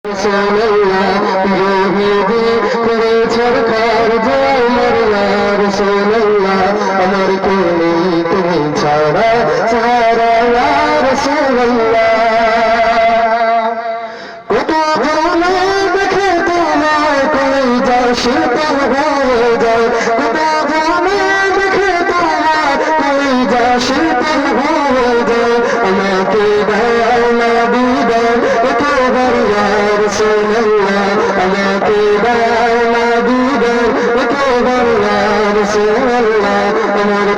রাসূলুল্লাহ ইহুদি করে সরকার জয় মরলা রাসূলুল্লাহ আমার কোনে তুমি ছাড়া সারা রাসূলুল্লাহ কত ভালো দেখে তোমার কই যা শীতল হয়ে যায় কত ভালো দেখে তোমার কই যা শীতল হয়ে যায় আমাকে দাও না দিদার একবার ইয়া রাসূলুল্লাহ আমাকে দাও না দিদার একবার ইয়া রাসূলুল্লাহ আমার